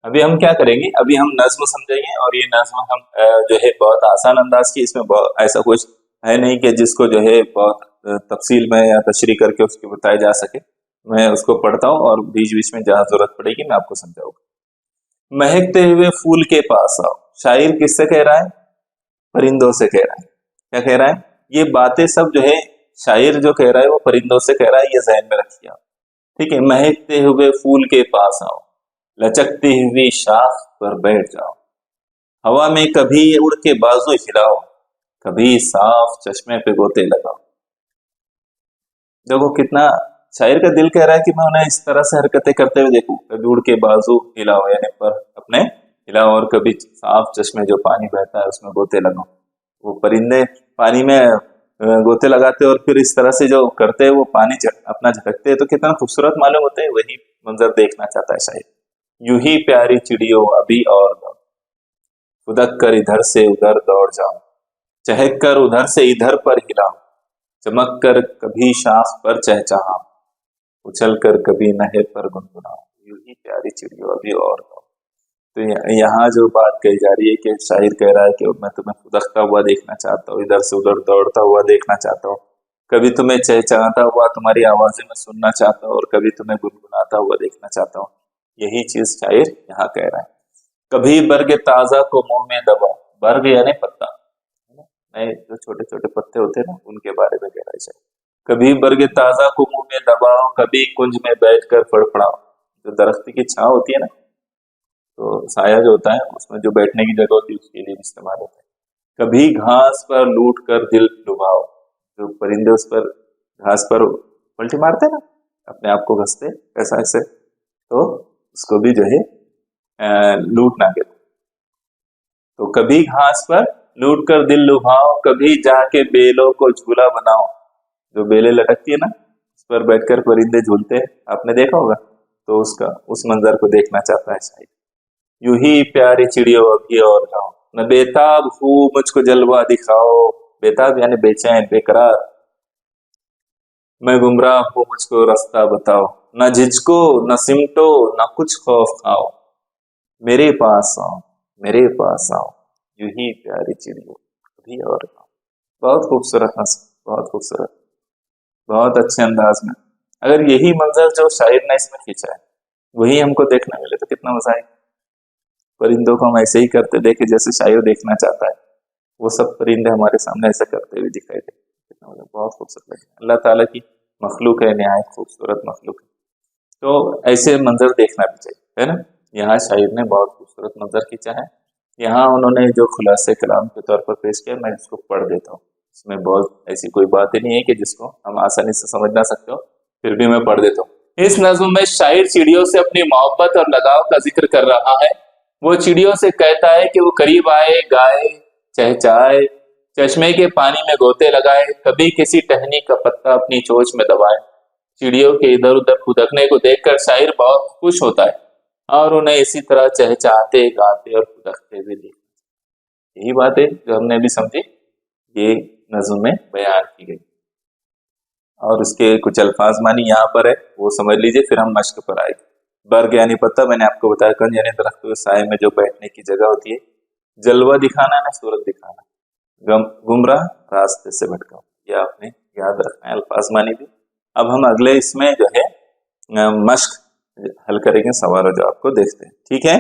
अभी हम क्या करेंगे, अभी हम नज्म समझेंगे और ये नज्म हम जो है बहुत आसान अंदाज की, इसमें बहुत ऐसा कुछ है नहीं कि जिसको जो है बहुत तफसील में या तशरीह करके उसके बताया जा सके। मैं उसको पढ़ता हूँ और बीच बीच में जहाँ जरूरत पड़ेगी मैं आपको समझाऊंगा। महकते हुए फूल के पास आओ, शायर किससे कह रहा है? परिंदों से कह रहा है। क्या कह रहा है? ये बातें सब जो है शायर जो कह रहा है वो परिंदों से कह रहा है, ये जहन में रखिए आप। ठीक है, महकते हुए फूल के पास आओ, लचकती हुई शाख पर बैठ जाओ, हवा में कभी उड़ के बाजू हिलाओ, कभी साफ चश्मे पे गोते लगाओ। देखो कितना शायर का दिल कह रहा है कि मैं उन्हें इस तरह से हरकतें करते हुए देखूं, कभी उड़ के बाजू हिलाओ यानी पर अपने हिलाओ, और कभी साफ चश्मे जो पानी बहता है उसमें गोते लगाओ। वो परिंदे पानी में गोते लगाते और फिर इस तरह से जो करते हैं वो पानी अपना झटकते हैं तो कितना खूबसूरत मालूम होते हैं। वही मंजर देखना चाहता है शायर। यूं ही प्यारी चिड़ियों अभी और दौड़, उदक कर इधर से उधर दौड़ जाओ, चहक कर उधर से इधर पर हिलाओ, चमक कर कभी शाख पर चहचहाओ, उछल कर कभी नहर पर गुनगुनाओ, यूं ही प्यारी चिड़ियों अभी और दौड़। तो यहाँ जो बात कही जा रही है कि शायर कह रहा है कि मैं तुम्हें उदकता हुआ देखना चाहता हूँ, इधर से उधर दौड़ता हुआ देखना चाहता हूँ, कभी तुम्हें चहचहाता हुआ तुम्हारी आवाजें में सुनना चाहता हूँ, और कभी तुम्हें गुनगुनाता हुआ देखना चाहता हूँ। यही चीज शायर यहाँ कह रहा है। कभी बर्ग ताजा को मुंह में दबाओ, बर्ग यानी पत्ता, नए जो छोटे छोटे पत्ते होते हैं ना उनके बारे में कह रहा है शायर। कभी बर्ग ताजा को मुंह में दबाओ, कभी कुंज में बैठकर फड़फड़ाओ। जो दरख्त की छांव होती है ना, तो साया जो होता है उसमें जो बैठने की जगह होती है उसके लिए भी इस्तेमाल होता है। कभी घास पर लूट कर दिल डुबाओ, जो परिंदे उस पर घास पर पलटी मारते हैं ना, अपने आप को घसते ऐसा ऐसे, तो उसको भी जो है लूट ना के। तो कभी घास पर लूट कर दिल लुभाओ, कभी जाके बेलों को झूला बनाओ। जो बेलें लटकती है ना उस पर बैठकर परिंदे झूलते हैं, आपने देखा होगा। तो उसका उस मंजर को देखना चाहता है शायद। यूं ही प्यारी चिड़ियों अभी और जाओ, मैं बेताब हूँ मुझको जलवा दिखाओ। बेताब यानी बेचैन बेकरार। मैं गुमराह हूँ मुझको रास्ता बताओ, न झिझको न सिमटो न कुछ खौफ खाओ, मेरे पास आओ मेरे पास आओ, यूं ही प्यारी चिड़ियों अभी और जाओ। बहुत खूबसूरत नस्म, बहुत खूबसूरत, बहुत अच्छे अंदाज में। अगर यही मंजर जो शायर ने इसमें खींचा है वही हमको देखने मिले तो कितना मजा आएगा। परिंदों को हम ऐसे ही करते देखे जैसे शायर देखना चाहता है, वो सब परिंदे हमारे सामने ऐसा करते हुए दिखाई दे, कितना मजा, बहुत खूबसूरत लगे। अल्लाह ताला की मखलूक है, निहायत खूबसूरत मखलूक है। तो ऐसे मंजर देखना भी चाहिए, है ना। यहाँ शायर ने बहुत खूबसूरत मंजर खींचा है। यहाँ उन्होंने जो खुलासे कलाम के तौर पर पेश किया, मैं इसको पढ़ देता हूँ। इसमें बहुत ऐसी कोई बात ही नहीं है कि जिसको हम आसानी से समझ ना सकते हो, फिर भी मैं पढ़ देता हूँ। इस नज्म में शायर चिड़ियों से अपनी मोहब्बत और लगाव का जिक्र कर रहा है। वो चिड़ियों से कहता है कि वो करीब आए, गाए, चहचहाए, चश्मे के पानी में गोते लगाए, कभी किसी टहनी का पत्ता अपनी चोंच में दबाए। चिड़ियों के इधर उधर फुदकने को देखकर शायर बहुत खुश होता है और उन्हें इसी तरह चहचहाते, गाते और फुदकते हुए देखता है। यही बात है जो हमने अभी समझी, ये नज्म में बयान की गई। और उसके कुछ अल्फाज मानी यहाँ पर है, वो समझ लीजिए, फिर हम मश्क पर आएंगे। बर्ग यानी पत्ता, मैंने आपको बताया, कंज यानी दरख्त के साए में जो बैठने की जगह होती है। जलवा दिखाना ना सूरत दिखाना, गुमराह रास्ते से भटकाओ, ये आपने याद रखना है अल्फाज मानी भी। अब हम अगले इसमें जो है मश्क हल करेंगे, सवाल और जवाब को देखते हैं, ठीक है।